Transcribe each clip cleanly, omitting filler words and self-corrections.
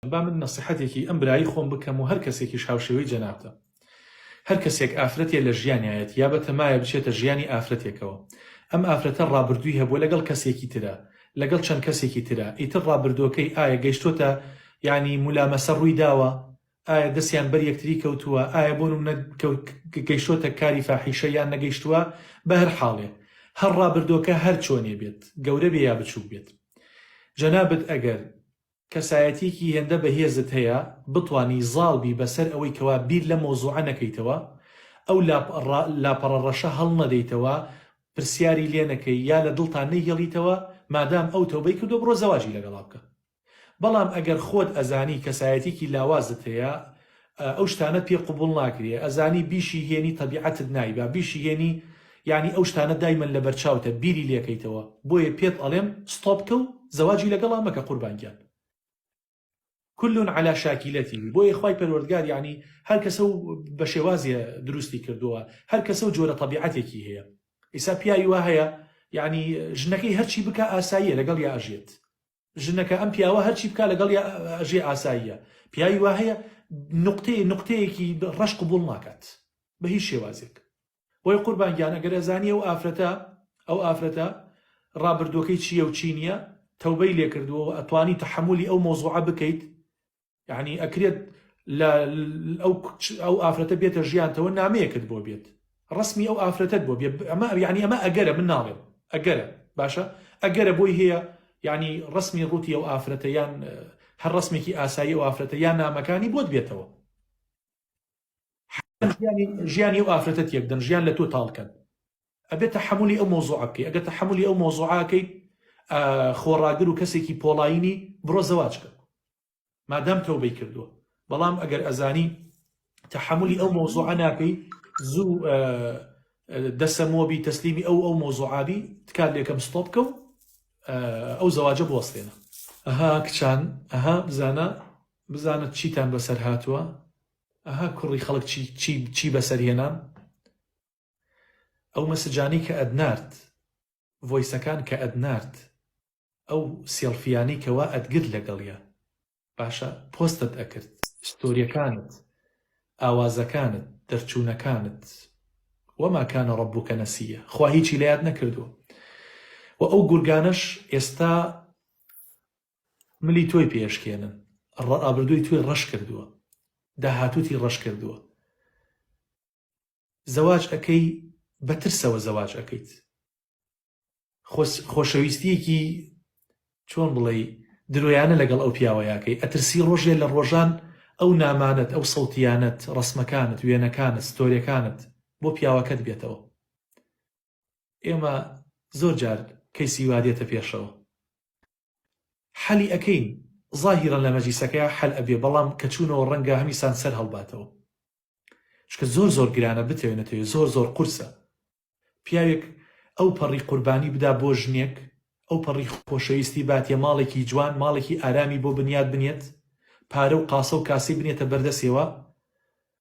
با من نصیحەتێکی ئەم برایی خۆم بکەم و هەر کەسێکی هاوشێوەی جەنابتە هەر کەسێک ئافرەتێ لە ژیانایەت یا بەتەمایە بچێتە ژیانی ئافرەتێکەوە ئەم ئافرەتە ڕابردووی هەبووە لەگەڵ کەسێکی ترە لەگەڵ چەند کەسێکی ترە ئیتر ڕابردووەکەی ئایا گەیشتۆتە یعنی مولامەسە ڕووی داوە ئایا دەستیان بەر یەکتری کەوتووە ئایا بۆ نمونە گەیشتۆتە کاری فاحیشە یان نەگەیشتووە بە هەر حاڵێ هەر ڕابردووەکە هەر چۆنێ بێت گەورە بێ یا بچوو بێت جەنابەت ئەگەر کەسایەتێکی هێندە بەهێزت هەیە بتوانی زاڵبی بەسەر ئەوەی کەوا بیر لە مۆزوعە نەکەیتەوە ئەو لاپەڕەڕەشە هەڵ نەدەیتەوە پرسیاری لێ نەکەی یا لە دڵتان نەیگەڵیتەوە مادام ئەو تەوبەی کردو بڕۆ زەواجی لەگەڵا بکە بەڵام ئەگەر خۆت ئەزانی کەسایەتێکی لاوازت هەیە ئەو شتانە پێ قبوڵ ناکرێ ئەزانی بیشی هێنی تەبیعەتت نایبا بیشی هێنی یعنی ئەو شتانە دایمەن لە بەرچاوتە بیری لێکەیتەوە بۆیە پێت ئەڵێم ستۆپکە و زەواجی لەگەڵا مەکە قوربانگیان كل على شاكلته بۆیە خوای پەروەردگار یعنی هەر کەسە و بە شێوازیە دروستی کردووە هەر کەسە و جۆرە تەبیعەتێکی هەیە ئیسا پیاوی وا هەیە یعنی ژنەکەی هەرچی بکە ئاساییە لەگەڵ یا ئەژێت ژنەکە ئەم پیاوە هەرچی بکە لەگەڵ یا ئەژێ ئاساییە پیاوی وا هەیە نقطەیەکی ڕەش قبوڵ ناکات بە هیچ شێوازێک بۆی قوربانگیان ئەگەر ئەزانی ئەو ئافرەتە ڕابردووەکەی چییە و چی نییە تەوبەی لێ کردووە ئەتوانی تەحملی ئەو مۆزوعە بکەیت یعنی ئەکرێت ئەو ئافرەتە بێتە ژیانتەوە نامەیەکت بۆ بێت ڕسمی ئەو ئافرەتەت بۆ بێت ئەمە ئەگەرە من ناڵێم ئەگەرە باشە ئەگەرە بۆی هەیە یعنی ڕسمی ڕووتی ئەو ئافرەتە یان هەر ڕسمێکی ئاسایی ئەو ئافرەتە یان نامەکانی بۆت بێتەوە ژیانی ئەو ئافرەتە تێکدەن ژیان لە تۆ تاڵکەن ئەبێت تەحملی ئەو مۆزوعە بکەی ئەگەر تەحملی ئەو مۆزوعەکەی خۆڕاگر و کەسێکی پۆڵاینی بڕۆ زەواجکە مادام تەوبەی کردووە بەڵام ئەگەر ئەزانی تەحملی ئەو مۆزوعە ناکەی زوو دەسەمۆبی تەسلیمی ئەو مۆزوعابی تکات لێکەم ستۆپ بکە و ئەو زەواجە بوەستێنە ئەها کچان ئەها بزانە چیتان بەسەر هاتووە ئەها کوڕی خەڵک چی بەسەرهێنان ئەو مەسجانەی کە ئەدنارد ڤۆیسەکان کە ئەدنارد ئەو سێڵفیانەی کەوا ئەدگر لەگەڵیە باشە پۆستت ئەکرد ستۆریەکانت ئاوازەکانت دەرچوونەکانت وەما کانە ڕەبوکە نەسیە خوا هیچی لە یاد نەکردووە و ئەو گورگانەش ئێستا ملی تۆی پێشکێنن ئابردووی توی ڕەش کردووە داهاتوتی ڕەش کردووە زەواج ئەەکەی بەترسەوە زەواج ئەەکەیت خۆشەویستیەکی چۆن بڵێ درۆیانە لەگەڵ ئەو پیاوەیەکەی ئەترسی ڕۆژێ لە ڕۆژان ئەو نامانت ئەو سەوتیانت ڕسمەکانت وێنەکانت ستۆریەکانت بۆ پیاوەکەت بێتەوە ئێمە زۆر جار کەیسی وادێتە پێشەوە حەلی ئەەکەین ظاهیرەن لە مەجلیسەکەی حەل ئەبێ بەڵام کە چوونەوە ڕەنگە هەمیسان سەر هەڵباتەوە چکە زۆر گرانە بتێنێتەوە زۆر قورسە پیاوێک ئەو پەڕی قوربانی بدا بۆ ژنێک ئەو پەڕی خۆشەویستی باتێ ماڵێکی جوان ماڵێکی ئارامی بۆ بنیاد بنێت پارە و قاسە و کاسی بنێتە بەردەسێەوە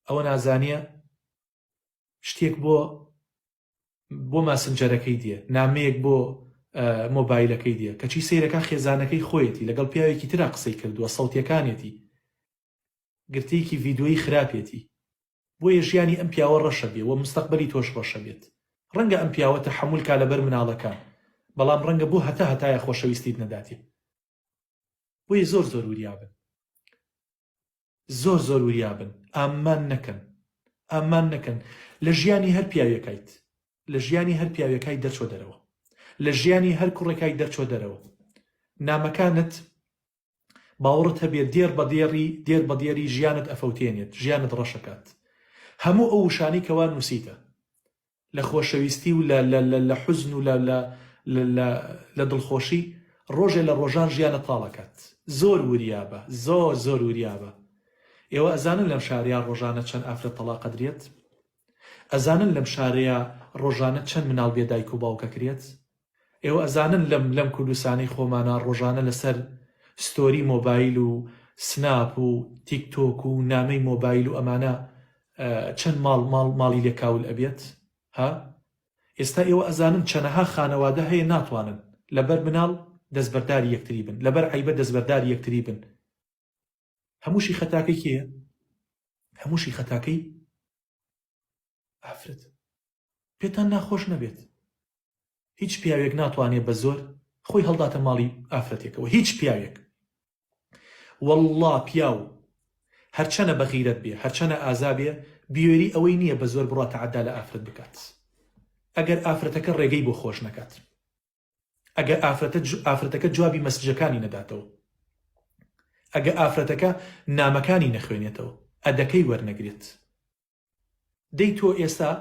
ئەوە نازانیە شتێک بۆ ماسنجەرەکەی دێ نامەیەک بۆ مۆبایلەکەی دێ کەچی سەیرەکە خێزانەکەی خۆیەتی لەگەڵ پیاوێکی ترا قسەی کردووە سەوتیەکانێتی گرتەیەکی ڤیدۆیی خراپێتی بۆیە ژیانی ئەم پیاوە ڕەشە بێ و مستەقبەلی تۆش ڕەشە بێت ڕەنگە ئەم پیاوە تەحموڵ کا لەبەر مناڵەکان بەڵام ڕەنگە بۆ هەتایە خۆشەویستیت نەداتێ بۆیە زۆر وریابن زۆر وریابن ئامان نەکەن لە ژیانی هەر پیاوێکیت لە ژیانی هەر پیاوێکای دەرچۆ دەرەوە لە ژیانی هەر کوڕێکای دەرچۆ دەرەوە نامەکانت باوەڕت هەبێ دێر بە دێری ژیانت ئەفەوتێنێت ژیانت ڕەشەکات هەموو ئەو وشانی کەوا نووسیتە لە خۆشەویستی و لە حوزن و لە دڵخۆشی ڕۆژێ لە ڕۆژان ژیانە تاڵەکات زۆر وریابە زۆر وریابە ئێوە ئەزانن لەم شارەیە ڕۆژانە چەند ئافرەت تەلاقە درێت ئەزانن لەم شارەیە ڕۆژانە چەند مناڵ بێ دایک و باوکە کرێت ئێوە ئەزانن لەم کوردستانی خۆمانە ڕۆژانە لەسەر ستۆری مۆبایل و سناپ و تیکتۆک و نامەی مۆبایل و ئەمانە چەند ماڵی لێکاول ئەبێت ها ئێستا ئێوە ئەزانن چەنەها خانەوادە هەیە ناتوانن لەبەر مناڵ دەستبەرداری یەکتری بن لەبەر عیبە دەستبەرداری یەکتری بن هەمووشی خەتاکەی کێیە؟ هەمووشی خەتاکەی ئافرەت. پێتان ناخۆش نەبێت هیچ پیاوێک ناتوانێت بە زۆر خۆی هەڵداتە ماڵی ئافرەتێکەوە. هیچ پیاوێک، وەڵڵا پیاو هەرچەنە بەغیرەت بێ، هەرچەنە ئازا بێ، بیوێری ئەوەی نییە بە زۆر بڕاتە عەدا لە ئافرەت بکات ئەگەر ئافرەتەکە ڕێگەی بۆ خۆش نەکات، ئەگەر ئافرەتەکە جوابی مەسجەکانی نەداتەوە، ئەگەر ئافرەتەکە نامەکانی نەخوێنێتەوە، ئەدەکەی وەرنەگرێت. دەی تۆ ئێستا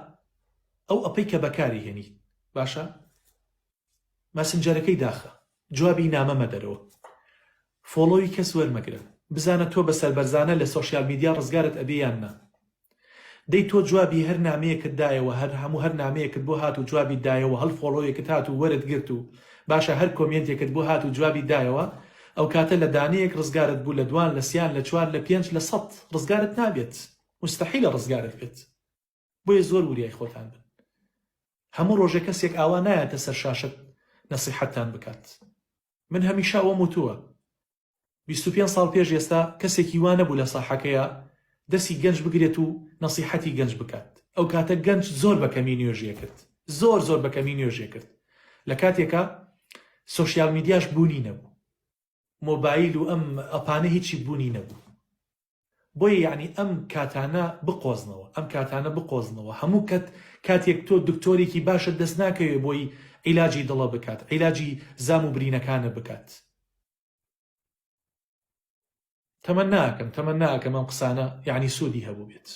ئەو ئەپەی کە بەکاری هێنی باشە مەسنجەرەکەی داخە، جوابی نامەمە دەرەوە، فۆڵۆوی کەس وەرمەگرە، بزانە تۆ بەسەر بەرزانە لە سۆشیال میدیا ڕزگارت ئەبێ یان نا. دەی تۆ جوابی هەر نامەیەکت دایەوە، هەر نامەیەکت بۆ هات و جوابی دایەوە، هەڵ فۆڵۆیەکت هات و وەرت گرت و باشە هەر کۆمنتێکت بۆ هات و جوابی دایەوە، ئەو کاتە لە دانەیەک ڕزگارت بوو، لە دوان، لە سیان، لە چوار، لە پێنج، لە 100 ڕزگارت نابێت، مستەحیلە ڕزگارت بێت. بۆیە زۆر وریای خۆتان بن. هەموو ڕۆژێ کەسێک ئاوا نایەتە سەر شاشت نەسیحەتتان بکات. من هەمیشە ئەوە وتووە 25 ساڵ پێش ئێستا کەسێکی وا نەبوو لە ساحەکەیە دەستی گەنج بگرێت و نەسیحەتی گەنج بکات. ئەو کاتە گەنج زۆر بەکەمی نوێژیە کرد، زۆر بەکەمی نوێژیە کرد. لە کاتێکە سۆشیال میدیاش بوونی نەبوو، مۆبایل و ئەم ئەپانە هیچی بوونی نەبوو. بۆیە یعنی ئەم کاتانە بقۆزنەوە. هەموو کاتێک تۆ دکتۆرێکی باشە دەست ناکەوێت بۆی عیلاجی دڵە بکات، عیلاجی زام و برینەکانە بکات. تەمەناکەم ئەم قسانە یعنی سوودی هەبوو بێت.